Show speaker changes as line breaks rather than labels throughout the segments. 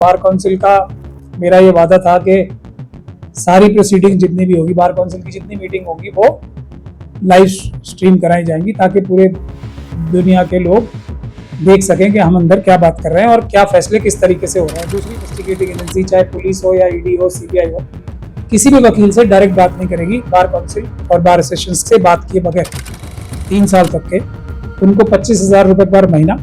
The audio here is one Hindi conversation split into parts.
बार काउंसिल का मेरा ये वादा था कि सारी प्रोसीडिंग जितनी भी होगी, बार काउंसिल की जितनी मीटिंग होगी वो लाइव स्ट्रीम कराई जाएंगी ताकि पूरे दुनिया के लोग देख सकें कि हम अंदर क्या बात कर रहे हैं और क्या फैसले किस तरीके से हो रहे हैं। दूसरी इन्वेस्टिगेटिंग एजेंसी चाहे पुलिस हो या ईडी हो, सीबीआई हो, किसी भी वकील से डायरेक्ट बात नहीं करेगी बार काउंसिल और बार एसोसिएशन से बात किए बगैर 3 साल तक के। उनको 25,000 रुपये पर महीना,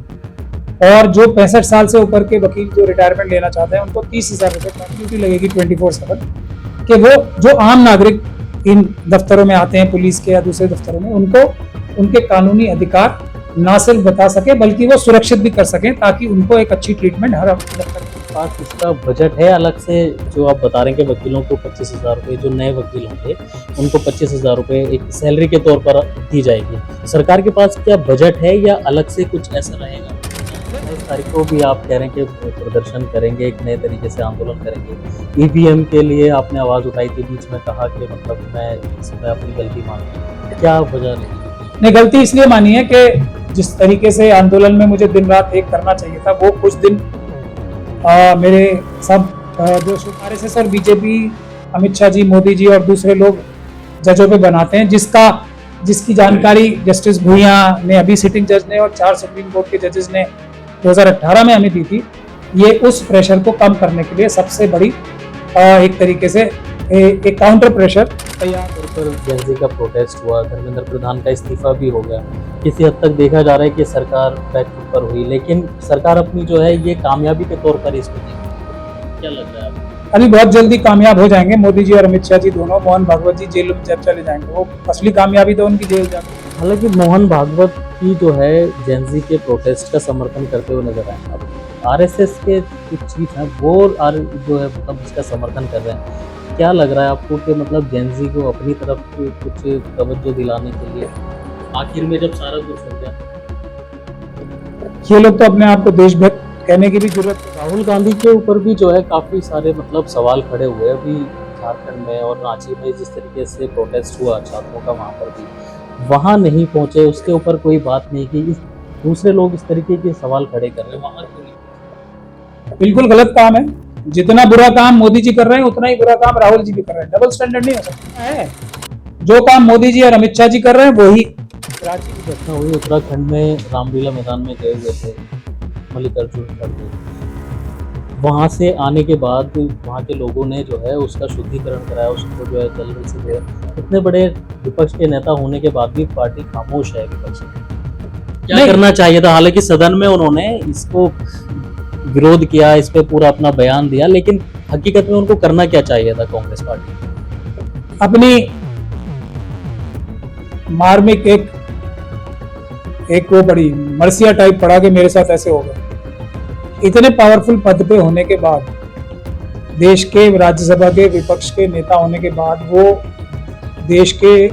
और जो 65 साल से ऊपर के वकील जो रिटायरमेंट लेना चाहते हैं उनको 30,000 रुपये पर ड्यूटी लगेगी 24/7 कि वो जो आम नागरिक इन दफ्तरों में आते हैं, पुलिस के या दूसरे दफ्तरों में, उनको उनके कानूनी अधिकार ना सिर्फ बता सके बल्कि वो सुरक्षित भी कर सकें ताकि उनको एक अच्छी ट्रीटमेंट हर दफ्तर के
पास। इसका बजट है अलग से जो आप बता रहे हैं कि वकीलों को 25,000 रुपये, जो नए वकील होंगे उनको 25,000 रुपये एक सैलरी के तौर पर दी जाएगी। सरकार के पास क्या बजट है या अलग से कुछ ऐसा रहेगा? इस तारीख को भी आप कह रहे हैं कि प्रदर्शन करेंगे, एक नए तरीके से आंदोलन करेंगे। ईवीएम के लिए आपने आवाज़ उठाई थी, बीच में कहा कि मतलब मैं इसमें अपनी गलती मानूं, क्या वजह नहीं?
गलती इसलिए मानी है कि जिस तरीके से आंदोलन में मुझे दिन रात एक करना चाहिए था, वो कुछ दिन मेरे सब जो आरएसएस और बीजेपी, अमित शाह जी, मोदी जी और दूसरे लोग जजों पे बनाते हैं, जिसकी जानकारी जस्टिस भुइयां ने, अभी सिटिंग जज ने, और 4 सुप्रीम कोर्ट के जजेस ने 2018 में हमें दी थी। ये उस प्रेशर को कम करने के लिए सबसे बड़ी एक तरीके से एक काउंटर प्रेशर तैयार।
जेएनजी का प्रोटेस्ट हुआ, धर्मेंद्र प्रधान का इस्तीफा भी हो गया, किसी हद तक देखा जा रहा है कि सरकार बैकफुट पर हुई, लेकिन सरकार अपनी जो है ये कामयाबी के तौर पर इसको देखी। क्या लग रहा है आपको?
अभी बहुत जल्दी कामयाब हो जाएंगे मोदी जी और अमित शाह जी दोनों। मोहन भागवत जी जेल में जब चले जाएंगे, वो असली कामयाबी तो उनकी जेल जाएगी।
हालांकि मोहन भागवत की जो है जेएनजी के प्रोटेस्ट का समर्थन करते हुए नजर आए। अब आरएसएस के कुछ चीज है वो जो है मतलब इसका समर्थन कर रहे हैं। क्या लग रहा है आपको कि मतलब जेएनजी को अपनी तरफ कुछ तवज्जो दिलाने के लिए आखिर में जब सारा कुछ हो गया,
ये लोग तो अपने आप को देशभक्त कहने की भी जरूरत।
राहुल गांधी के ऊपर भी जो है काफी सारे मतलब सवाल खड़े हुए अभी झारखंड में और रांची में, जिस तरीके से प्रोटेस्ट हुआ छात्रों का, वहां पर भी वहां नहीं पहुंचे, उसके ऊपर कोई बात नहीं की। दूसरे लोग इस तरीके के सवाल खड़े कर रहे हैं, वहां क्यों नहीं?
बिल्कुल गलत काम है। जितना बुरा काम मोदी जी कर रहे हैं उतना ही बुरा काम राहुल जी भी कर रहे हैं। डबल स्टैंडर्ड नहीं हो सकता है। जो काम मोदी जी और अमित शाह जी कर रहे हैं वही।
रांची की घटना हुई, उत्तराखंड में रामलीला मैदान में गए हुए थे मल्लिकार्जुन खड़गे, वहाँ से आने के बाद वहाँ के लोगों ने जो है उसका शुद्धिकरण कराया, उसको जो है दलदल से जो है। इतने बड़े विपक्ष के नेता होने के बाद भी पार्टी खामोश है विपक्ष में। क्या करना चाहिए था? हालांकि सदन में उन्होंने इसको विरोध किया, इस पे पूरा अपना बयान दिया, लेकिन हकीकत में उनको करना क्या चाहिए था कांग्रेस पार्टी?
अपनी मार्मिक एक वो बड़ी मर्सिया टाइप पड़ा के मेरे साथ ऐसे हो गया। इतने पावरफुल पद पे होने के बाद, देश के राज्यसभा के विपक्ष के नेता होने के बाद, वो देश के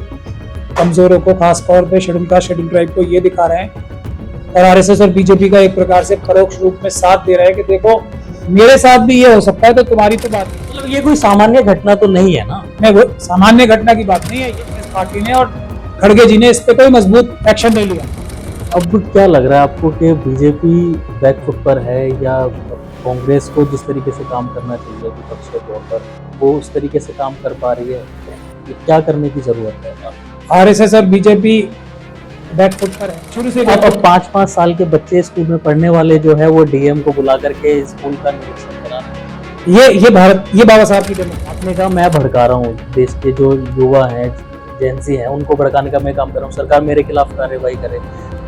कमजोरों को, खासतौर पे शेड्यूल कास्ट, शेड्यूल ट्राइब को ये दिखा रहे हैं, और आरएसएस और बीजेपी का एक प्रकार से परोक्ष रूप में साथ दे रहा है कि देखो मेरे साथ भी ये हो सकता है तो तुम्हारी तो बात नहीं।
मतलब ये कोई सामान्य घटना तो नहीं है ना?
नहीं, वो सामान्य घटना की बात नहीं है। इस पार्टी ने और खड़गे जी ने इस पे कोई मजबूत एक्शन नहीं लिया।
अब क्या लग रहा है आपको कि बीजेपी बैकफुट पर है या कांग्रेस को जिस तरीके से काम करना चाहिए विपक्ष के तौर पर वो उस तरीके से काम कर पा रही है? क्या करने की जरूरत है?
आरएसएस और बीजेपी बैकफुट पर है शुरू से।
अब 5-5 साल के बच्चे स्कूल में पढ़ने वाले जो है वो डीएम को बुला करके स्कूल का निरीक्षण करा रहे हैं।
ये बाबा साहब की डेमोक्रेसी।
आपने कहा मैं भड़का रहा हूँ, देश के जो युवा हैं, जेएनजी हैं, उनको भड़काने का मैं काम कर रहा हूँ, सरकार मेरे खिलाफ कार्रवाई करे।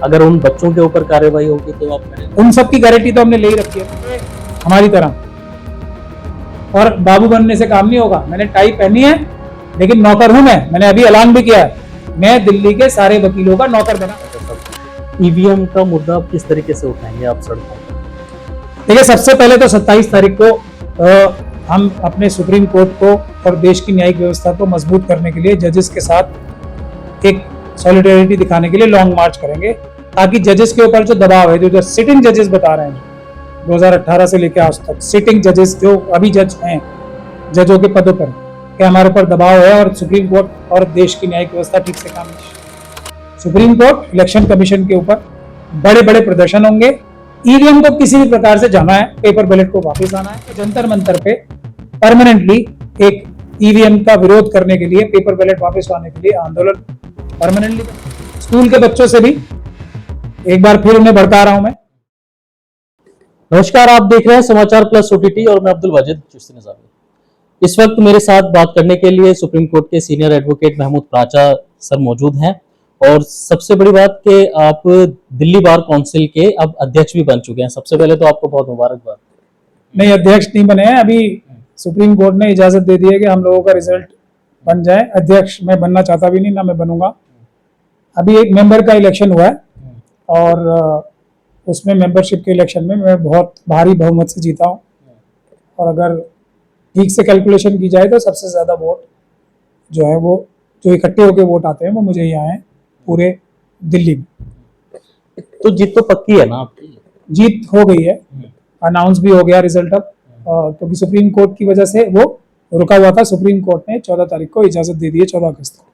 अगर उन बच्चों के ऊपर कार्रवाई होगी तो आप करें?
उन सब की गारंटी तो हमने ले ही रखी है हमारी तरह, और बाबू बनने से काम नहीं होगा। मैंने टाई पहनी है लेकिन नौकर हूं मैं। मैंने अभी ऐलान भी किया है, मैं दिल्ली के सारे वकीलों का नौकर बना।
ईवीएम का मुद्दा आप किस तरीके से उठाएंगे आप सड़कों पर?
देखिए, सबसे पहले तो 27 तारीख को हम अपने सुप्रीम कोर्ट को और देश की न्यायिक व्यवस्था को मजबूत करने के लिए जजेस के साथ एक सॉलिडेरिटी दिखाने के लिए लॉन्ग मार्च करेंगे, ताकि जजेस के ऊपर जो दबाव है, जो सिटिंग जजेस बता रहे हैं 2018 से लेकर आज तक, सिटिंग जजेस जो अभी जज हैं जजों के पदों पर, कि हमारे ऊपर दबाव है और सुप्रीम कोर्ट और देश की न्यायिक व्यवस्था ठीक से काम नहीं। सुप्रीम कोर्ट, इलेक्शन कमीशन के ऊपर बड़े बड़े प्रदर्शन होंगे, ईवीएम को किसी भी प्रकार से जाना है, पेपर बैलेट को वापस आना है। जंतर मंतर पे परमानेंटली एक ईवीएम का विरोध करने के लिए, पेपर बैलेट वापस लाने के लिए आंदोलन परमानेंटली। स्कूल के बच्चों से भी एक बार फिर उन्हें भड़का रहा हूं मैं।
नमस्कार, आप देख रहे हैं समाचार प्लस ओटीटी और मैं अब्दुल वाजिद चिश्ती निज़ामी। इस वक्त मेरे साथ बात करने के लिए सुप्रीम कोर्ट के सीनियर एडवोकेट महमूद प्राचा सर मौजूद हैं और सबसे बड़ी बात कि आप दिल्ली बार काउंसिल के अब अध्यक्ष भी बन चुके हैं। सबसे पहले तो आपको बहुत मुबारकबाद।
नहीं, अध्यक्ष नहीं बने हैं अभी। सुप्रीम कोर्ट ने इजाजत दे दी है कि हम लोगों का रिजल्ट बन जाए। अध्यक्ष मैं बनना चाहता भी नहीं, ना मैं बनूंगा। अभी एक मेंबर का इलेक्शन हुआ है और उसमें मेंबरशिप के इलेक्शन में मैं बहुत भारी बहुमत से जीता हूँ और अगर ठीक से कैलकुलेशन की जाए तो सबसे ज़्यादा वोट जो है वो जो इकट्ठे होकर वोट आते हैं वो मुझे ही आए हैं पूरे दिल्ली में।
तो जीत तो पक्की है ना आपकी?
जीत हो गई है, अनाउंस भी हो गया रिजल्ट अब, क्योंकि सुप्रीम कोर्ट की वजह से वो रुका हुआ था। सुप्रीम कोर्ट ने 14 तारीख को इजाज़त दे दी है, 14 अगस्त को।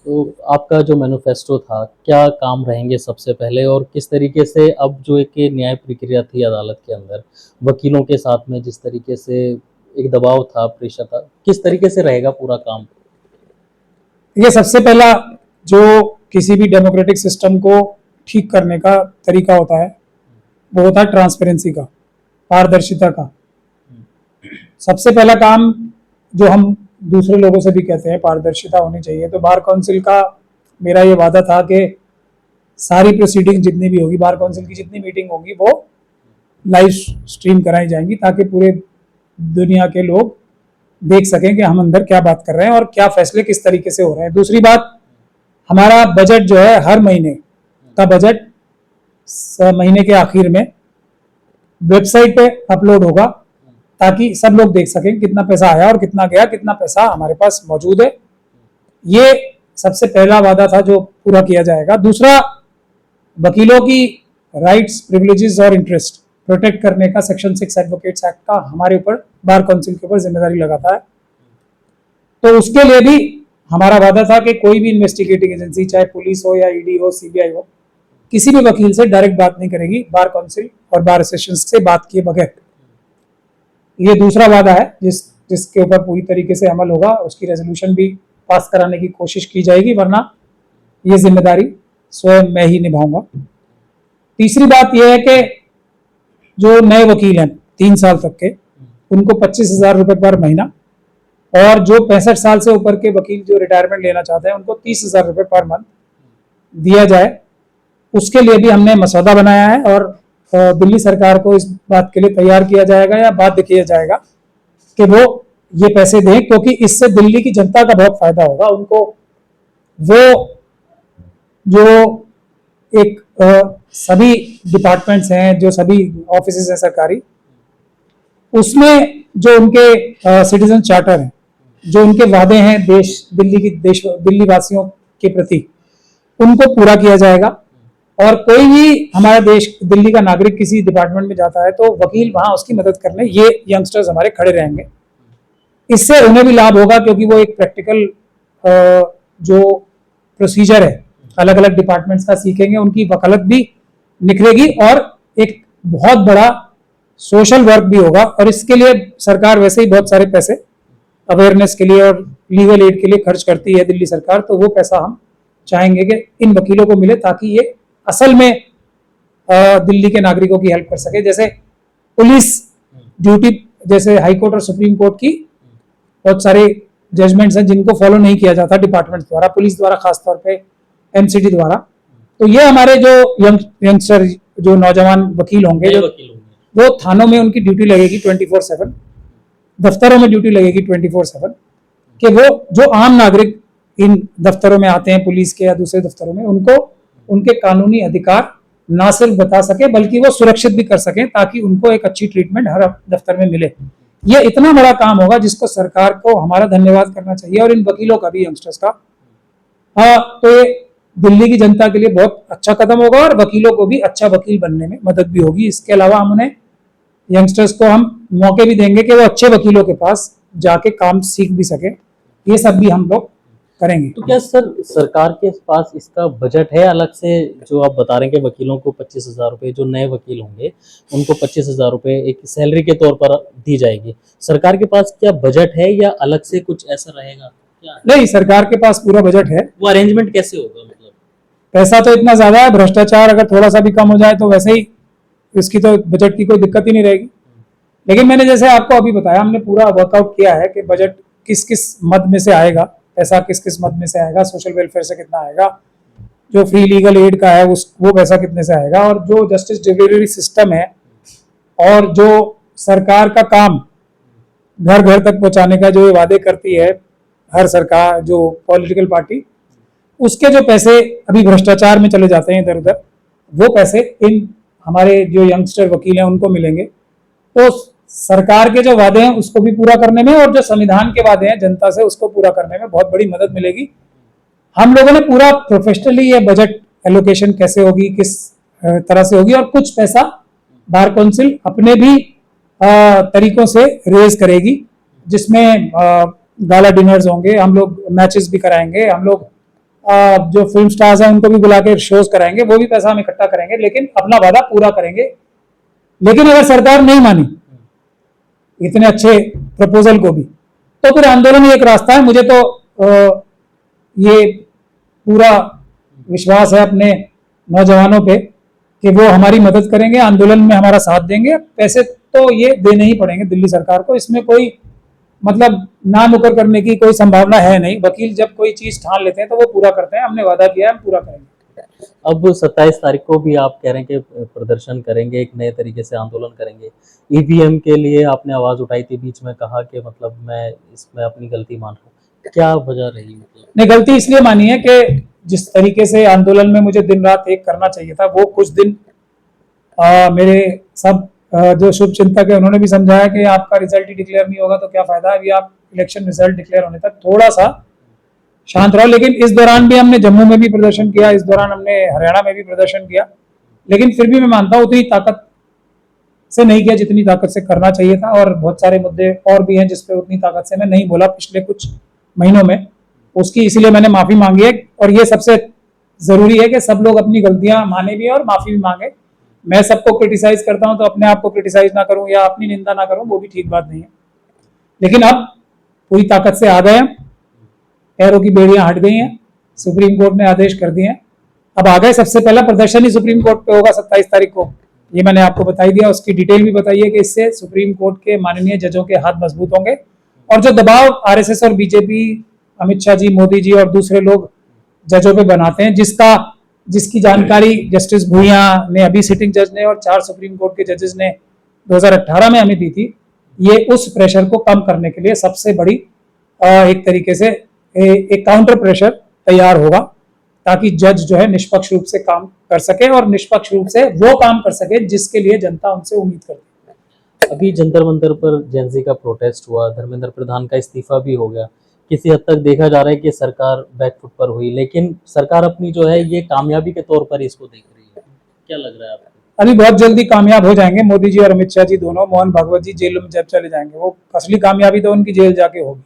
तो आपका जो मैनिफेस्टो था, क्या काम रहेंगे सबसे पहले और किस तरीके से अब जो एक न्याय प्रक्रिया थी अदालत के अंदर वकीलों के साथ में जिस तरीके से एक दबाव था, प्रेशर था, किस तरीके से रहेगा पूरा काम?
ये सबसे पहला जो किसी भी डेमोक्रेटिक सिस्टम को ठीक करने का तरीका होता है वो होता है ट्रांसपेरेंसी का, पारदर्शिता का। सबसे पहला काम जो हम दूसरे लोगों से भी कहते हैं, पारदर्शिता होनी चाहिए। तो बार काउंसिल का मेरा ये वादा था कि सारी प्रोसीडिंग जितनी भी होगी, बार काउंसिल की जितनी मीटिंग होगी वो लाइव स्ट्रीम कराई जाएंगी ताकि पूरे दुनिया के लोग देख सकें कि हम अंदर क्या बात कर रहे हैं और क्या फैसले किस तरीके से हो रहे हैं। दूसरी बात, हमारा बजट जो है हर महीने का बजट महीने के आखिर में वेबसाइट पे अपलोड होगा ताकि सब लोग देख सकें कितना पैसा आया और कितना गया, कितना पैसा हमारे पास मौजूद है। ये सबसे पहला वादा था जो पूरा किया जाएगा। दूसरा, वकीलों की राइट्स, प्रिविलेजेस और इंटरेस्ट प्रोटेक्ट करने का सेक्शन 6 एडवोकेट्स एक्ट का हमारे ऊपर, बार काउंसिल के ऊपर जिम्मेदारी लगाता है। तो उसके लिए भी हमारा वादा था कि कोई भी इन्वेस्टिगेटिंग एजेंसी, चाहे पुलिस हो या ईडी हो, सीबीआई हो, किसी भी वकील से डायरेक्ट बात नहीं करेगी बार काउंसिल और बार एसोसिएशन से बात किए बगैर। ये दूसरा वादा है जिसके ऊपर पूरी तरीके से अमल होगा। उसकी रेजोल्यूशन भी पास कराने की कोशिश की जाएगी, वरना ये जिम्मेदारी स्वयं मैं ही निभाऊंगा। तीसरी बात यह है कि जो नए वकील हैं 3 साल तक के, उनको 25,000 रुपये पर महीना, और जो 65 साल से ऊपर के वकील जो रिटायरमेंट लेना चाहते हैं उनको 30,000 रुपये पर मंथ दिया जाए। उसके लिए भी हमने मसौदा बनाया है और दिल्ली सरकार को इस बात के लिए तैयार किया जाएगा या बाध्य किया जाएगा कि वो ये पैसे दें, क्योंकि इससे दिल्ली की जनता का बहुत फायदा होगा। उनको वो जो एक सभी डिपार्टमेंट्स हैं, जो सभी ऑफिसेज हैं सरकारी, उसमें जो उनके सिटीजन चार्टर हैं, जो उनके वादे हैं दिल्ली वासियों के प्रति, उनको पूरा किया जाएगा। और कोई भी हमारा देश, दिल्ली का नागरिक किसी डिपार्टमेंट में जाता है तो वकील वहां उसकी मदद करने ये यंगस्टर्स हमारे खड़े रहेंगे। इससे उन्हें भी लाभ होगा क्योंकि वो एक प्रैक्टिकल जो प्रोसीजर है अलग अलग डिपार्टमेंट्स का सीखेंगे, उनकी वकालत भी निखरेगी और एक बहुत बड़ा सोशल वर्क भी होगा। और इसके लिए सरकार वैसे ही बहुत सारे पैसे अवेयरनेस के लिए और लीगल एड के लिए खर्च करती है दिल्ली सरकार, तो वो पैसा हम चाहेंगे कि इन वकीलों को मिले ताकि ये असल में दिल्ली के नागरिकों की हेल्प कर सके। जैसे पुलिस ड्यूटी, जैसे हाई कोर्ट और सुप्रीम कोर्ट की बहुत सारे जजमेंट्स हैं जिनको फॉलो नहीं किया जाता डिपार्टमेंट द्वारा, पुलिस द्वारा, खासतौर पे एमसीडी द्वारा। तो ये हमारे जो यंगस्टर, जो नौजवान वकील होंगे, वो थानों में उनकी ड्यूटी लगेगी 24/7, दफ्तरों में ड्यूटी लगेगी 24/7, कि वो जो आम नागरिक इन दफ्तरों में आते हैं, पुलिस के या दूसरे दफ्तरों में, उनको उनके कानूनी अधिकार ना सिर्फ बता सके बल्कि वो सुरक्षित भी कर सके ताकि उनको एक अच्छी ट्रीटमेंट हर दफ्तर में मिले। ये इतना बड़ा काम होगा जिसको सरकार को हमारा धन्यवाद करना चाहिए और इन वकीलों का भी, यंगस्टर्स का। तो ये दिल्ली की जनता के लिए बहुत अच्छा कदम होगा और वकीलों को भी अच्छा वकील बनने में मदद भी होगी। इसके अलावा हम उन्हें, यंगस्टर्स को हम मौके भी देंगे कि वो अच्छे वकीलों के पास जाके काम सीख भी सके। ये सब भी हम लोग करेंगे।
तो क्या सर सरकार के पास इसका बजट है अलग से, जो आप बता रहे हैं कि वकीलों को 25,000 रुपये, जो नए वकील होंगे उनको 25,000 रुपये एक सैलरी के तौर पर दी जाएगी, सरकार के पास क्या बजट है या अलग से कुछ ऐसा रहेगा क्या?
नहीं, सरकार के पास पूरा बजट है।
वो अरेंजमेंट कैसे होगा, मतलब
पैसा तो इतना ज्यादा है, भ्रष्टाचार अगर थोड़ा सा भी कम हो जाए तो वैसे ही इसकी तो बजट की कोई दिक्कत ही नहीं रहेगी। लेकिन मैंने जैसे आपको अभी बताया, हमने पूरा वर्कआउट किया है कि बजट किस किस मद में से आएगा, पैसा किस किस मद में से आएगा, सोशल वेलफेयर से कितना आएगा, जो फ्री लीगल एड का है उस वो पैसा कितने से आएगा, और जो जस्टिस डिलीवरी सिस्टम है और जो सरकार का काम घर घर तक पहुंचाने का जो ये वादे करती है हर सरकार, जो पॉलिटिकल पार्टी, उसके जो पैसे अभी भ्रष्टाचार में चले जाते हैं इधर उधर, वो पैसे इन हमारे जो यंगस्टर वकील हैं उनको मिलेंगे। तो सरकार के जो वादे हैं उसको भी पूरा करने में, और जो संविधान के वादे हैं जनता से उसको पूरा करने में बहुत बड़ी मदद मिलेगी। हम लोगों ने पूरा प्रोफेशनली ये बजट एलोकेशन कैसे होगी, किस तरह से होगी, और कुछ पैसा बार काउंसिल अपने भी तरीकों से रेज करेगी, जिसमें गाला डिनर्स होंगे, हम लोग मैचेस भी कराएंगे, हम लोग जो फिल्म स्टार्स हैं उनको भी बुला के शोज कराएंगे, वो भी पैसा हम इकट्ठा करेंगे, लेकिन अपना वादा पूरा करेंगे। लेकिन अगर सरकार नहीं मानी इतने अच्छे प्रपोजल को भी, तो फिर आंदोलन ही एक रास्ता है। मुझे तो ये पूरा विश्वास है अपने नौजवानों पे कि वो हमारी मदद करेंगे, आंदोलन में हमारा साथ देंगे। पैसे तो ये देने ही पड़ेंगे दिल्ली सरकार को, इसमें कोई मतलब ना मुकर करने की कोई संभावना है नहीं। वकील जब कोई चीज ठान लेते हैं तो वो पूरा करते हैं, हमने वादा किया है, हम पूरा करेंगे।
अब 27 तारीख को भी आप कह रहे हैं कि प्रदर्शन करेंगे, एक नए तरीके से आंदोलन करेंगे। ईवीएम के लिए आपने आवाज उठाई थी, बीच में कहा कि मतलब मैं इसमें अपनी गलती मान रहा हूँ, क्या वजह रही? मतलब
नहीं, गलती इसलिए मानी है कि जिस तरीके से आंदोलन में मुझे दिन रात एक करना चाहिए था, वो कुछ दिन मेरे सब जो शुभ चिंतक है उन्होंने भी समझाया कि आपका रिजल्ट ही डिक्लेयर नहीं होगा तो क्या फायदा, अभी आप इलेक्शन रिजल्ट डिक्लेयर होने तक थोड़ा सा शांत रहो। लेकिन इस दौरान भी हमने जम्मू में भी प्रदर्शन किया, इस दौरान हमने हरियाणा में भी प्रदर्शन किया, लेकिन फिर भी मैं मानता हूँ उतनी ताकत से नहीं किया जितनी ताकत से करना चाहिए था। और बहुत सारे मुद्दे और भी हैं जिसपे उतनी ताकत से मैं नहीं बोला पिछले कुछ महीनों में, उसकी इसीलिए मैंने माफी मांगी है। और ये सबसे जरूरी है कि सब लोग अपनी गलतियां माने भी और माफी भी मांगे। मैं सबको क्रिटिसाइज करता हूं तो अपने आप को क्रिटिसाइज ना करूं या अपनी निंदा ना करूं, वो भी ठीक बात नहीं है। लेकिन अब पूरी ताकत से आ गए हैं, पैरों की बेड़ियां हट गई हैं, सुप्रीम कोर्ट ने आदेश कर दिए हैं, अब आ गए। सबसे पहला प्रदर्शन ही सुप्रीम कोर्ट पे होगा 27 तारीख को, ये मैंने आपको बताई दिया। उसकी डिटेल भी बताई है कि इससे सुप्रीम कोर्ट के माननीय जजों के हाथ मजबूत होंगे, और जो दबाव आरएसएस और बीजेपी, अमित शाह जी, मोदी जी और दूसरे लोग जजों पे बनाते हैं, जिसकी जानकारी जस्टिस भूइया ने, अभी सिटिंग जज ने, और 4 सुप्रीम कोर्ट के जजेस ने 2018 में हमें दी थी, ये उस प्रेशर को कम करने के लिए सबसे बड़ी एक तरीके से एक काउंटर प्रेशर तैयार होगा, ताकि जज जो है निष्पक्ष रूप से काम कर सके और निष्पक्ष रूप से वो काम कर सके जिसके लिए जनता उनसे उम्मीद करती है।
अभी जंतर मंतर पर जेएनजी का प्रोटेस्ट हुआ, धर्मेंद्र प्रधान का इस्तीफा भी हो गया, किसी हद तक देखा जा रहा है कि सरकार बैकफुट पर हुई, लेकिन सरकार अपनी जो है ये कामयाबी के तौर पर इसको देख रही है, क्या लग रहा है आपको?
अभी बहुत जल्दी कामयाब हो जाएंगे मोदी जी और अमित शाह जी दोनों। मोहन भागवत जी जेल में जब चले जाएंगे, वो असली कामयाबी तो उनकी जेल जाके होगी।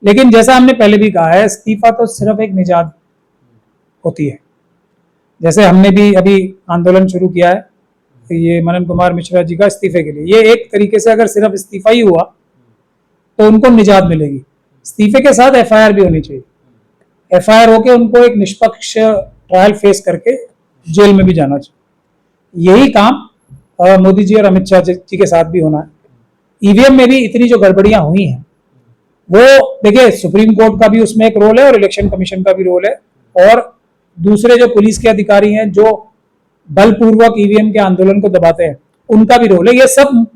लेकिन जैसा हमने पहले भी कहा है, इस्तीफा तो सिर्फ एक निजात होती है। जैसे हमने भी अभी आंदोलन शुरू किया है ये मनन कुमार मिश्रा जी का इस्तीफे के लिए, ये एक तरीके से अगर सिर्फ इस्तीफा ही हुआ तो उनको निजात मिलेगी। इस्तीफे के साथ एफआईआर भी होनी चाहिए, एफआईआर होके उनको एक निष्पक्ष ट्रायल फेस करके जेल में भी जाना चाहिए। यही काम मोदी जी और अमित शाह जी के साथ भी होना है। ईवीएम में भी इतनी जो गड़बड़ियां हुई हैं, वो देखिए सुप्रीम कोर्ट का भी उसमें एक रोल है और इलेक्शन कमीशन का भी रोल है, और दूसरे जो पुलिस के अधिकारी हैं जो बलपूर्वक ईवीएम के आंदोलन को दबाते हैं, उनका भी रोल है। ये सब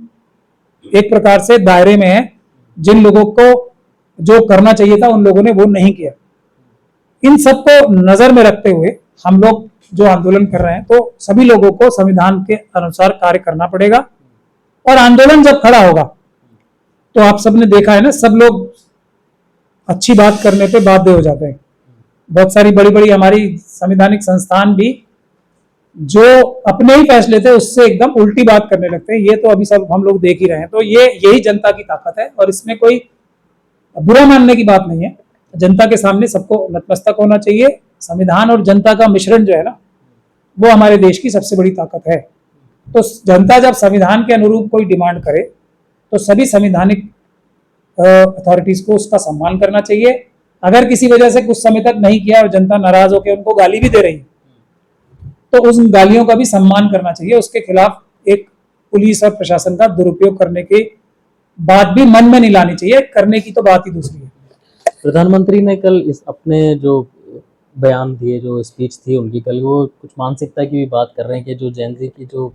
एक प्रकार से दायरे में है। जिन लोगों को जो करना चाहिए था उन लोगों ने वो नहीं किया। इन सबको नजर में रखते हुए हम लोग जो आंदोलन कर रहे हैं, तो सभी लोगों को संविधान के अनुसार कार्य करना पड़ेगा। और आंदोलन जब खड़ा होगा तो आप सबने देखा है ना, सब लोग अच्छी बात करने पे बाध्य हो जाते हैं। बहुत सारी बड़ी बड़ी हमारी संवैधानिक संस्थान भी जो अपने ही फैसले थे उससे एकदम उल्टी बात करने लगते हैं। ये तो अभी सब हम लोग देख ही रहे हैं। तो ये यही जनता की ताकत है और इसमें कोई बुरा मानने की बात नहीं है। जनता के सामने सबको नतमस्तक होना चाहिए। संविधान और जनता का मिश्रण जो है ना, वो हमारे देश की सबसे बड़ी ताकत है। तो जनता जब संविधान के अनुरूप कोई डिमांड करे तो सभी संवैधानिक अथॉरिटीज को उसका सम्मान करना चाहिए। अगर किसी वजह से कुछ समय तक नहीं किया और जनता नाराज होकर उनको गाली भी दे रही है तो उस गालियों का भी सम्मान करना चाहिए। उसके खिलाफ एक पुलिस और प्रशासन का दुरुपयोग करने की बात भी मन में नहीं लानी चाहिए, करने की तो बात ही दूसरी है।
प्रधानमंत्री ने कल इस अपने जो बयान दिए, जो स्पीच थी उनकी कल, वो कुछ मानसिकता की भी बात कर रहे हैं कि जो जेन ज़ी की जो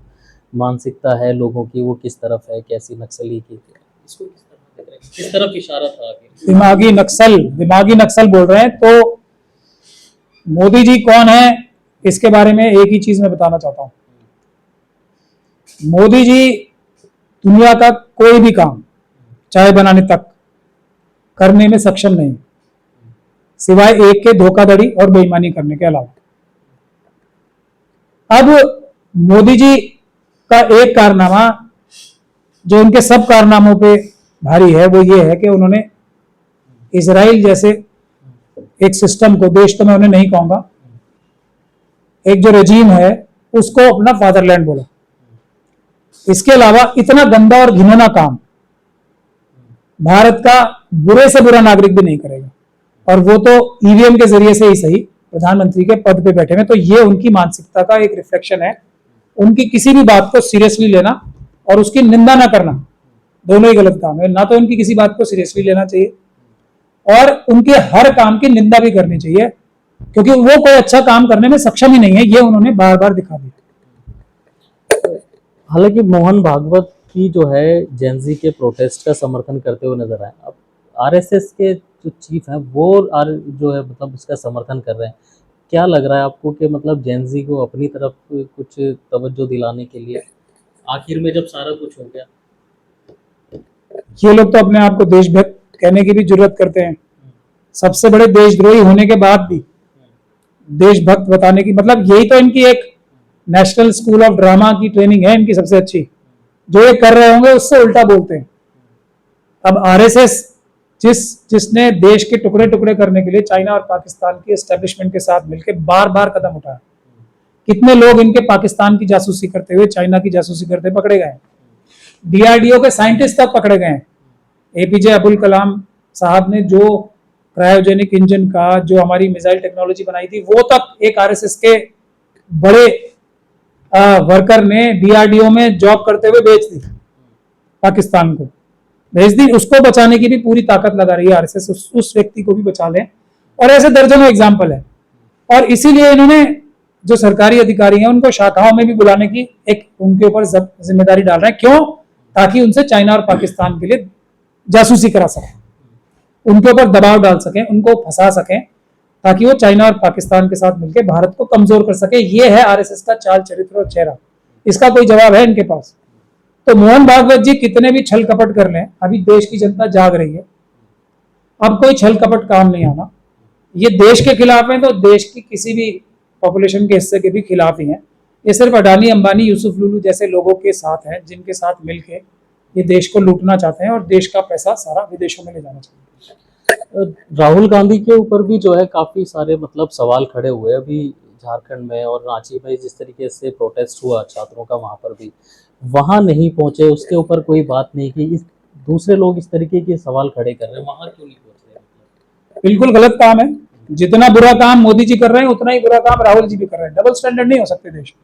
मानसिकता है लोगों की वो किस तरफ है, कैसी नक्सली की, इसको किस तरफ देख रहे हैं, किस तरफ इशारा था आगे?
दिमागी नक्सल बोल रहे हैं। तो मोदी जी कौन है, इसके बारे में एक ही चीज मैं बताना चाहता हूं। मोदी जी दुनिया का कोई भी काम, चाय बनाने तक, करने में सक्षम नहीं, सिवाय एक के धोखाधड़ी और बेईमानी करने के अलावा। अब मोदी जी का एक कारनामा जो उनके सब कारनामों पे भारी है वो ये है कि उन्होंने इजराइल जैसे एक सिस्टम को, देश तो मैं उन्हें नहीं कहूंगा, एक जो रजीम है उसको अपना फादरलैंड बोला। इसके अलावा इतना गंदा और घिनौना काम भारत का बुरे से बुरा नागरिक भी नहीं करेगा, और वो तो ईवीएम के जरिए से ही सही, प्रधानमंत्री के पद पे बैठे हैं। तो ये उनकी मानसिकता का एक रिफ्लेक्शन है। उनकी किसी भी बात को सीरियसली लेना और उसकी निंदा ना करना, दोनों ही गलत काम है। ना तो उनकी किसी बात को सीरियसली लेना चाहिए और उनके हर काम की निंदा भी करनी चाहिए, क्योंकि वो कोई अच्छा काम करने में सक्षम ही नहीं है, ये उन्होंने बार बार दिखा दिया।
हालांकि मोहन भागवत की जो है जेन ज़ी के प्रोटेस्ट का समर्थन करते हुए नजर आए। अब आरएसएस के जो चीफ हैं वो जो है मतलब उसका समर्थन कर रहे हैं। क्या लग रहा है आपको कि मतलब जेन ज़ी को अपनी तरफ कुछ तवज्जो दिलाने के लिए आखिर में जब सारा कुछ हो गया,
ये लोग तो अपने आप को देशभक्त कहने की भी जरूरत करते हैं। सबसे बड़े देशद्रोही होने के बाद भी देशभक्त बताने की, मतलब यही तो इनकी एक नेशनल स्कूल ऑफ ड्रामा की ट्रेनिंग है इनकी सबसे अच्छी। जो ये कर रहे होंगे उससे उल्टा बोलते हैं। अब आरएसएस जिसने देश के टुकड़े टुकड़े करने के लिए चाइना और पाकिस्तान की एस्टेब्लिशमेंट के साथ मिलकर बार बार कदम उठाया, कितने लोग इनके पाकिस्तान की जासूसी करते हुए, चाइना की जासूसी करते पकड़े गए। डीआरडीओ के साइंटिस्ट तक पकड़े गए। एपीजे अब्दुल कलाम साहब ने जो क्रायोजेनिक इंजन का, जो हमारी मिसाइल टेक्नोलॉजी बनाई थी, वो तक एक आरएसएस के बड़े वर्कर ने डीआरडीओ में जॉब करते हुए बेच दी, पाकिस्तान को भेज दी। उसको बचाने की भी पूरी ताकत लगा रही है आरएसएस, उस व्यक्ति को भी बचा लें। और ऐसे दर्जनों एग्जाम्पल है। और इसीलिए इन्होंने जो सरकारी अधिकारी हैं उनको शाखाओं में भी बुलाने की एक उनके ऊपर जिम्मेदारी डाल रहे हैं। क्यों? ताकि उनसे चाइना और पाकिस्तान के लिए जासूसी करा सकें, उनके ऊपर दबाव डाल सकें, उनको फंसा सकें, ताकि वो चाइना और पाकिस्तान के साथ मिलकर भारत को कमजोर कर सके। ये है आरएसएस का चाल चरित्र और चेहरा। इसका कोई जवाब है इनके पास? तो मोहन भागवत जी कितने भी छल कपट कर लें, अभी देश की जनता जाग रही है। अब कोई छल कपट काम नहीं आना। ये देश के खिलाफ है तो देश की किसी भी पॉपुलेशन के हिस्से के भी खिलाफ ही है। ये सिर्फ अडानी, अंबानी, यूसुफ लुलू जैसे लोगों के साथ हैं, जिनके साथ मिलके ये देश को लूटना चाहते हैं और देश का पैसा सारा विदेशों में ले जाना चाहते हैं।
राहुल गांधी के ऊपर भी जो है काफी सारे मतलब सवाल खड़े हुए अभी झारखंड में और रांची में। जिस तरीके से प्रोटेस्ट हुआ छात्रों का, वहां पर भी वहां नहीं पहुंचे, उसके ऊपर कोई बात नहीं की। इस दूसरे लोग इस तरीके के सवाल खड़े कर रहे हैं, वहां क्यों नहीं पहुंच रहे?
बिल्कुल गलत काम है। जितना बुरा काम मोदी जी कर रहे हैं उतना ही बुरा काम राहुल जी भी कर रहे हैं। डबल स्टैंडर्ड नहीं हो सकते देश में,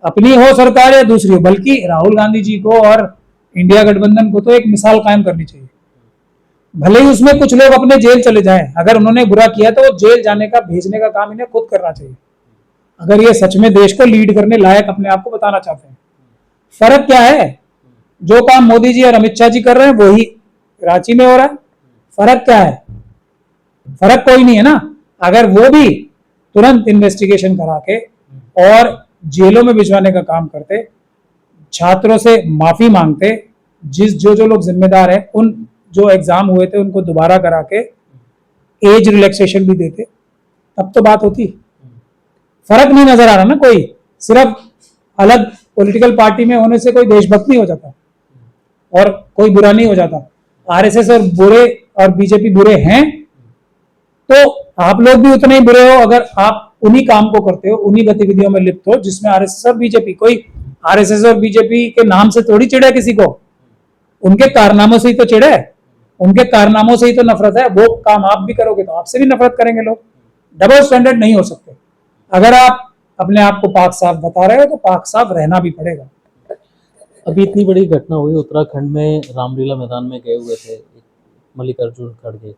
अपनी हो सरकार या दूसरी हो। बल्कि राहुल गांधी जी को और इंडिया गठबंधन को तो एक मिसाल कायम करनी चाहिए। भले ही उसमें कुछ लोग अपने जेल चले जाएं, अगर उन्होंने बुरा किया तो वो जेल जाने का, भेजने का काम इन्हें खुद करना चाहिए, अगर ये सच में देश को लीड करने लायक अपने आप को बताना चाहते हैं। फर्क क्या है? जो काम मोदी जी और अमित शाह जी कर रहे हैं वही रांची में हो रहा है। फर्क क्या है? फर्क कोई नहीं है ना। अगर वो भी तुरंत इन्वेस्टिगेशन करा के और जेलों में भिजवाने का काम करते, छात्रों से माफी मांगते, जो लोग जिम्मेदार हैं, उन जो एग्जाम हुए थे उनको दोबारा करा के एज रिलैक्सेशन भी देते, तब तो बात होती। फर्क नहीं नजर आ रहा ना कोई। सिर्फ अलग पॉलिटिकल पार्टी में होने से कोई देशभक्त नहीं हो जाता और कोई बुरा नहीं हो जाता। आरएसएस और बुरे और बीजेपी बुरे हैं तो आप लोग भी उतने ही बुरे हो अगर आप उन्हीं काम को करते हो, उन्हीं गतिविधियों में लिप्त हो जिसमें आरएसएस और बीजेपी, कोई आरएसएस और बीजेपी के नाम से थोड़ी चिढ़े किसी को, उनके कारनामों से ही तो चिढ़े, उनके कारनामों से ही तो नफरत है। वो काम आप भी करोगे तो आपसे भी नफरत करेंगे लोग। डबल स्टैंडर्ड नहीं हो सकते। अगर आप अपने आप को पाक साफ बता रहे हो तो पाक साफ रहना भी पड़ेगा।
अभी इतनी बड़ी घटना हुई उत्तराखंड में, रामलीला मैदान में गए हुए थे मल्लिकार्जुन खड़गे।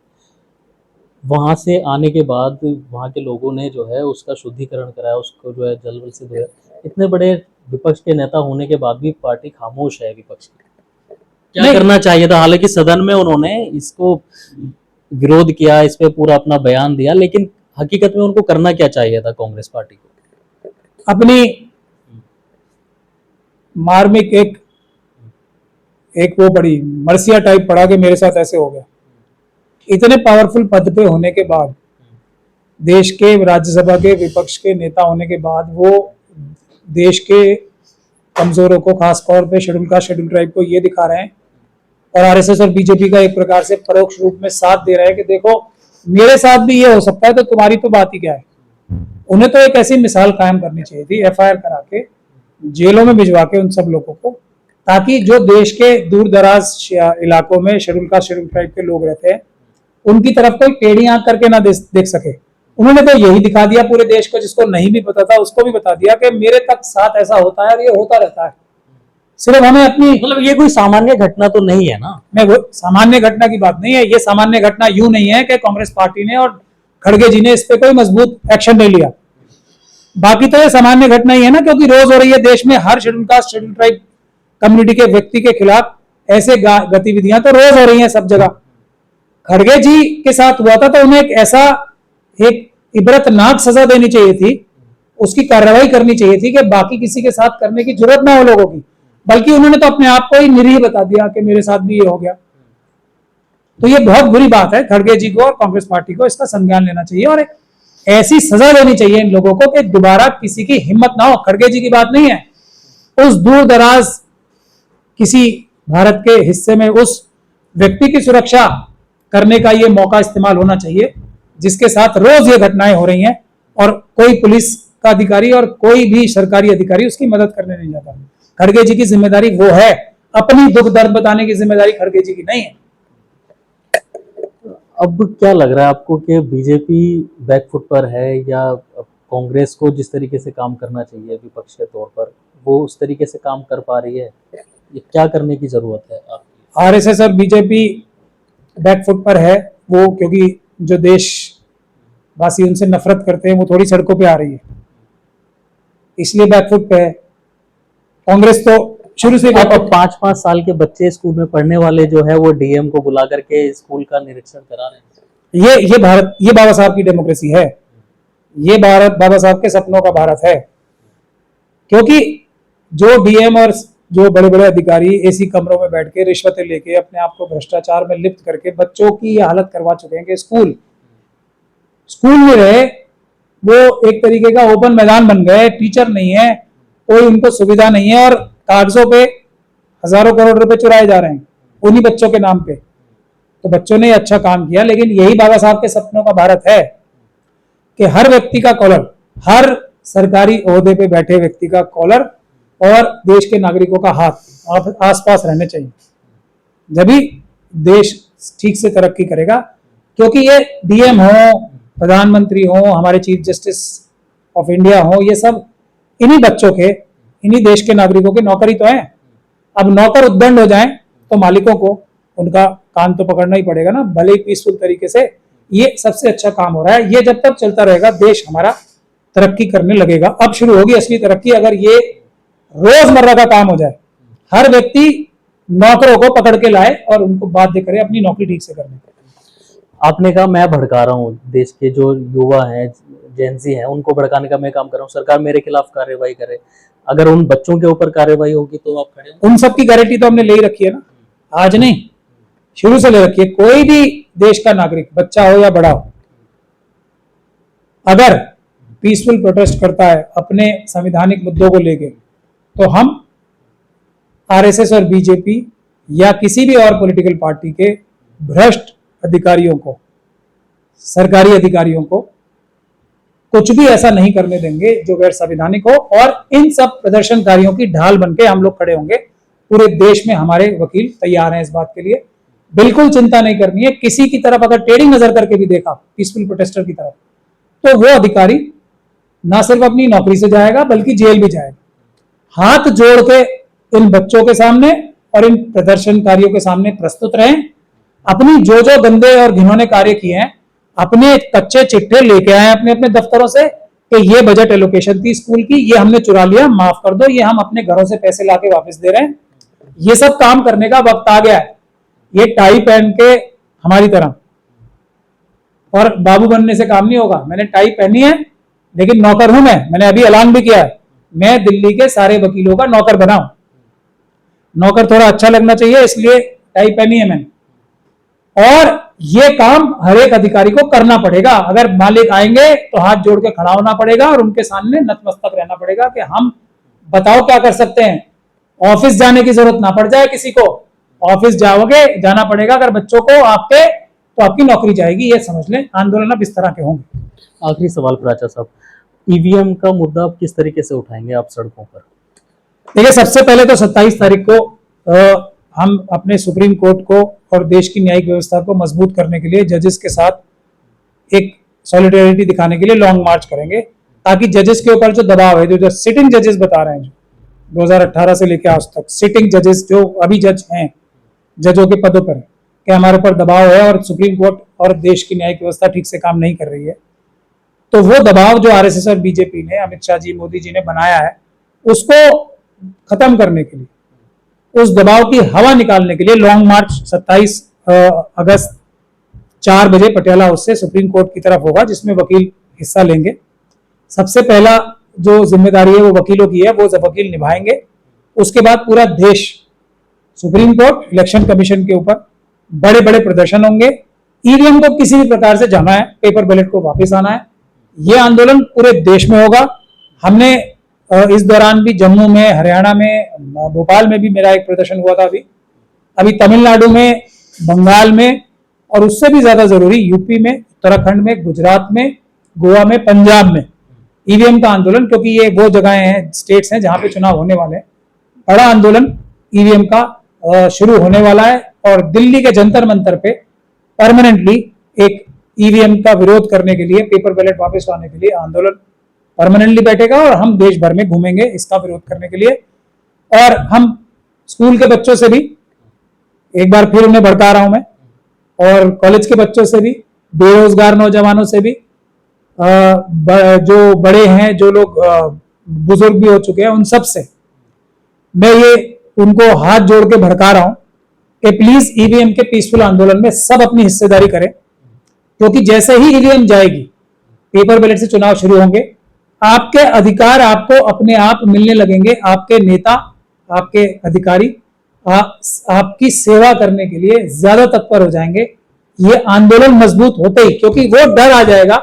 वहां से आने के बाद वहां के लोगों ने जो है उसका शुद्धिकरण कराया, उसको जो है जल वल से धोया। इतने बड़े विपक्ष के नेता होने के बाद भी पार्टी खामोश है विपक्ष की। क्या करना चाहिए था? हालांकि सदन में उन्होंने इसको विरोध किया, इस पे पूरा अपना बयान दिया, लेकिन हकीकत में उनको करना क्या चाहिए था कांग्रेस पार्टी को?
अपनी मार्मिक एक वो पड़ी, मर्सिया टाइप पड़ा कि मेरे साथ ऐसे हो गया। इतने पावरफुल पद पे होने के बाद, देश के राज्यसभा के विपक्ष के नेता होने के बाद, वो देश के कमजोरों को, खासतौर पे शेड्यूल कास्ट शेड्यूल ट्राइब को ये दिखा रहे हैं, और आरएसएस और बीजेपी का एक प्रकार से परोक्ष रूप में साथ दे रहे हैं कि देखो मेरे साथ भी ये हो सकता है तो तुम्हारी तो बात ही क्या है। उन्हें तो एक ऐसी मिसाल कायम करनी चाहिए थी, एफआईआर करा के जेलों में भिजवा के उन सब लोगों को, ताकि जो देश के दूर दराज इलाकों में शेड्यूल कास्ट शेड्यूल ट्राइब के लोग रहते हैं उनकी तरफ कोई टेढ़ी आंख करके ना देख सके। उन्होंने तो यही दिखा दिया पूरे देश को, जिसको नहीं भी पता था उसको भी बता दिया कि मेरे तक साथ ऐसा होता है और ये होता रहता है। सिर्फ हमें अपनी,
मतलब ये कोई सामान्य घटना तो नहीं है ना?
मैं वो सामान्य घटना की बात नहीं है। ये सामान्य घटना यूं नहीं है कि कांग्रेस पार्टी ने और खड़गे जी ने इस पे कोई मजबूत एक्शन नहीं लिया। बाकी तो ये सामान्य घटना ही है ना, क्योंकि रोज हो रही है देश में। हर schedule caste schedule tribe community के व्यक्ति के खिलाफ ऐसे गतिविधियां तो रोज हो रही हैं सब जगह। खड़गे जी के साथ हुआ था तो उन्हें एक इबरतनाक सजा देनी चाहिए थी, उसकी कार्रवाई करनी चाहिए थी कि बाकी किसी के साथ करने की जरूरत ना हो लोगों की। बल्कि उन्होंने तो अपने आप को ही निरीह बता दिया कि मेरे साथ भी ये हो गया। तो ये बहुत बुरी बात है। खड़गे जी को और कांग्रेस पार्टी को इसका संज्ञान लेना चाहिए और ऐसी सजा देनी चाहिए इन लोगों को कि दोबारा किसी की हिम्मत ना हो। खड़गे जी की बात नहीं है, उस दूर दराज किसी भारत के हिस्से में उस व्यक्ति की सुरक्षा करने का ये मौका इस्तेमाल होना चाहिए जिसके साथ रोज ये घटनाएं हो रही हैं और कोई पुलिस का अधिकारी और कोई भी सरकारी अधिकारी उसकी मदद करने नहीं जाता। खड़गे जी की जिम्मेदारी वो है, अपनी दुख दर्द बताने की जिम्मेदारी खड़गे जी की नहीं है।
अब क्या लग रहा है आपको कि बीजेपी बैकफुट पर है, या कांग्रेस को जिस तरीके से काम करना चाहिए विपक्ष के तौर पर वो उस तरीके से काम कर पा रही है? ये क्या करने की जरूरत है आपकी?
आरएसएस और बीजेपी बैकफुट पर है वो, क्योंकि जो देशवासी उनसे नफरत करते हैं वो थोड़ी सड़कों पे आ रही है, इसलिए बैकफुट पे है। कांग्रेस तो शुरू से
अब 5-5 साल के बच्चे स्कूल में पढ़ने वाले जो है वो डीएम को बुला करके स्कूल का निरीक्षण करा रहे हैं।
ये भारत, ये बाबा साहब की डेमोक्रेसी है। ये भारत बाबा साहब के सपनों का भारत है, क्योंकि जो डीएम और जो बड़े बड़े अधिकारी एसी कमरों में बैठ के रिश्वतें लेके अपने आप को भ्रष्टाचार में लिप्त करके बच्चों की ये हालत करवा चुके हैं कि स्कूल में रहे वो एक तरीके का ओपन मैदान बन गए। टीचर नहीं है, कोई उनको सुविधा नहीं है और कागजों पे हजारों करोड़ रुपए चुराए जा रहे हैं उन्हीं बच्चों के नाम पे। तो बच्चों ने अच्छा काम किया, लेकिन यही बाबा साहब के सपनों का भारत है कि हर व्यक्ति का कॉलर, हर सरकारी ओहदे पे बैठे व्यक्ति का कॉलर और देश के नागरिकों का हाथ आसपास रहने चाहिए, जब देश ठीक से तरक्की करेगा। क्योंकि ये डीएम हो, प्रधानमंत्री हो, हमारे चीफ जस्टिस ऑफ इंडिया हो, ये सब इन्हीं बच्चों के, इन्हीं देश के नागरिकों के नौकरी तो है। अब नौकर उद्दंड हो जाएं तो मालिकों को उनका कान तो पकड़ना ही पड़ेगा ना, भले ही पीसफुल तरीके से। ये सबसे अच्छा काम हो रहा है। ये जब तक चलता रहेगा देश हमारा तरक्की करने लगेगा। अब शुरू होगी असली तरक्की अगर ये रोजमर्रा का काम हो जाए, हर व्यक्ति नौकरों को पकड़ के लाए और उनको बाध्य करे अपनी नौकरी ठीक से करने।
आपने कहा मैं भड़का रहा हूँ, देश के जो युवा हैं, जेंजी हैं, उनको भड़काने का मैं काम कर रहा हूँ, सरकार मेरे खिलाफ कार्रवाई करे। अगर उन बच्चों के ऊपर कार्रवाई होगी तो आप खड़े हो?
उन सब की गारंटी तो हमने ले ही रखी है ना, आज नहीं, शुरू से ले रखी है। कोई भी देश का नागरिक, बच्चा हो या बड़ा हो, अगर पीसफुल प्रोटेस्ट करता है अपने संवैधानिक मुद्दों को लेके, तो हम आरएसएस और बीजेपी या किसी भी और पॉलिटिकल पार्टी के भ्रष्ट अधिकारियों को सरकारी अधिकारियों को कुछ भी ऐसा नहीं करने देंगे जो गैर संवैधानिक हो, और इन सब प्रदर्शनकारियों की ढाल बनके हम लोग खड़े होंगे। पूरे देश में हमारे वकील तैयार हैं इस बात के लिए, बिल्कुल चिंता नहीं करनी है। किसी की तरफ अगर टेढ़ी नजर करके भी देखा पीसफुल प्रोटेस्टर की तरफ, तो वो अधिकारी ना सिर्फ अपनी नौकरी से जाएगा बल्कि जेल भी जाएगा। हाथ जोड़ के इन बच्चों के सामने और इन प्रदर्शनकारियों के सामने प्रस्तुत रहें, अपनी जो जो गंदे और घिनौने कार्य किए हैं अपने कच्चे चिट्ठे लेके आए अपने अपने दफ्तरों से कि ये बजट एलोकेशन थी स्कूल की, ये हमने चुरा लिया, माफ कर दो, ये हम अपने घरों से पैसे लाके वापस दे रहे हैं। ये सब काम करने का वक्त आ गया है। ये टाई पहन के हमारी तरह और बाबू बनने से काम नहीं होगा। मैंने टाई पहनी है लेकिन नौकर हूं मैंने अभी ऐलान भी किया है, मैं दिल्ली के सारे वकीलों का नौकर बना हूं। नौकर थोड़ा अच्छा लगना चाहिए इसलिए टाई पहनी है मैंने, और ये काम हर एक अधिकारी को करना पड़ेगा। अगर मालिक आएंगे तो हाथ जोड़ के खड़ा होना पड़ेगा और उनके सामने नतमस्तक रहना पड़ेगा कि हम बताओ क्या कर सकते हैं। ऑफिस जाने की जरूरत ना पड़ जाए किसी को, ऑफिस जाओगे जाना पड़ेगा अगर बच्चों को आपके, तो आपकी नौकरी जाएगी, ये समझ लें। आंदोलन अब इस तरह के होंगे।
आखिरी सवाल प्राचा साहब, ईवीएम का मुद्दा आप किस तरीके से उठाएंगे आप सड़कों पर?
देखिए, सबसे पहले तो 27 तारीख को हम अपने सुप्रीम कोर्ट को और देश की न्यायिक व्यवस्था को मजबूत करने के लिए जजेस के साथ एक सॉलिडेरिटी दिखाने के लिए लॉन्ग मार्च करेंगे, ताकि जजेस के ऊपर जो दबाव है, जो सिटिंग जजेस बता रहे हैं, जो 2018 से लेकर आज तक सिटिंग जजेस जो अभी जज हैं, जजों के पदों पर, कि हमारे ऊपर दबाव है और सुप्रीम कोर्ट और देश की न्यायिक व्यवस्था ठीक से काम नहीं कर रही है, तो वो दबाव जो आरएसएस और बीजेपी ने, अमित शाह जी, मोदी जी ने बनाया है, उसको खत्म करने के लिए, उस दबाव की हवा निकालने के लिए लॉन्ग मार्च 27 अगस्त 4 बजे पटियाला हाउस से सुप्रीम कोर्ट की तरफ होगा, जिसमें वकील हिस्सा लेंगे। सबसे पहला जो जिम्मेदारी है वो वकीलों की है, वो वकील निभाएंगे। उसके बाद पूरा देश सुप्रीम कोर्ट, इलेक्शन कमीशन के ऊपर बड़े बड़े प्रदर्शन होंगे। ईवीएम को किसी भी प्रकार से जाना है, पेपर बैलेट को वापस आना है, ये आंदोलन पूरे देश में होगा। हमने इस दौरान भी जम्मू में, हरियाणा में, भोपाल में भी मेरा एक प्रदर्शन हुआ था, अभी तमिलनाडु में, बंगाल में, और उससे भी ज्यादा जरूरी यूपी में, उत्तराखंड में, गुजरात में, गोवा में, पंजाब में ईवीएम का आंदोलन, क्योंकि ये वो जगहें हैं, स्टेट्स हैं जहां पे चुनाव होने वाले हैं। बड़ा आंदोलन ईवीएम का शुरू होने वाला है, और दिल्ली के जंतर मंतर पे परमानेंटली एक ईवीएम का विरोध करने के लिए, पेपर बैलेट वापस लाने के लिए आंदोलन परमानेंटली बैठेगा, और हम देश भर में घूमेंगे इसका विरोध करने के लिए। और हम स्कूल के बच्चों से भी, एक बार फिर उन्हें भड़का रहा हूं मैं, और कॉलेज के बच्चों से भी, बेरोजगार नौजवानों से भी, जो बड़े हैं, जो लोग बुजुर्ग भी हो चुके हैं, उन सब से मैं ये उनको हाथ जोड़ के भड़का रहा हूं कि प्लीज ईवीएम के पीसफुल आंदोलन में सब अपनी हिस्सेदारी करें, क्योंकि जैसे ही ईवीएम जाएगी, पेपर बैलेट से चुनाव शुरू होंगे, आपके अधिकार आपको अपने आप मिलने लगेंगे। आपके नेता, आपके अधिकारी आपकी सेवा करने के लिए ज्यादा तत्पर हो जाएंगे, ये आंदोलन मजबूत होते ही, क्योंकि वो डर आ जाएगा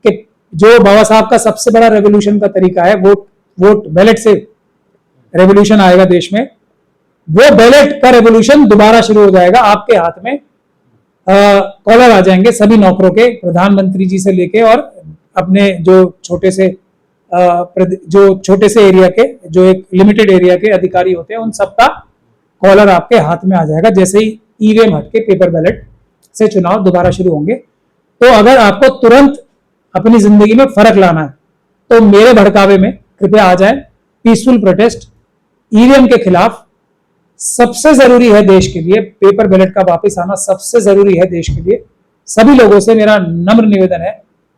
कि जो बाबा साहब का सबसे बड़ा रेवोल्यूशन का तरीका है, वोट बैलेट से रेवोल्यूशन आएगा देश में, वो बैलेट का रेवोल्यूशन दोबारा शुरू हो जाएगा। आपके हाथ में कॉलर आ जाएंगे सभी नौकरों के, प्रधानमंत्री जी से लेके और अपने जो छोटे से एरिया के, जो एक लिमिटेड एरिया के अधिकारी होते हैं, उन सबका कॉलर आपके हाथ में आ जाएगा जैसे ही ईवीएम हट के पेपर बैलेट से चुनाव दोबारा शुरू होंगे। तो अगर आपको तुरंत अपनी जिंदगी में फर्क लाना है तो मेरे भड़कावे में कृपया आ जाए। पीसफुल प्रोटेस्ट ईवीएम के खिलाफ सबसे जरूरी है देश के लिए, पेपर बैलेट का वापस आना सबसे जरूरी है देश के लिए। सभी लोगों से मेरा नम्र निवेदन है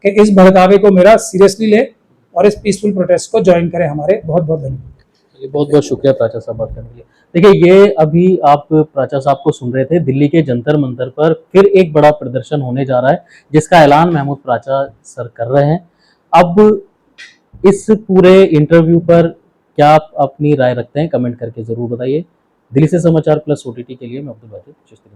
कि इस भड़कावे को मेरा सीरियसली ले और इस पीसफुल प्रोटेस्ट को ज्वाइन करें हमारे। बहुत बहुत धन्यवाद।
बहुत बहुत शुक्रिया प्राचा साहब बात करने के लिए। देखिए, ये अभी आप प्राचा साहब को सुन रहे थे। दिल्ली के जंतर मंतर पर फिर एक बड़ा प्रदर्शन होने जा रहा है, जिसका ऐलान महमूद प्राचा सर कर रहे हैं। अब इस पूरे इंटरव्यू पर क्या आप अपनी राय रखते हैं, कमेंट करके जरूर बताइए। दिल्ली से समाचार प्लस OTT के लिए मैं अब्दुल वाजिद चिश्ती।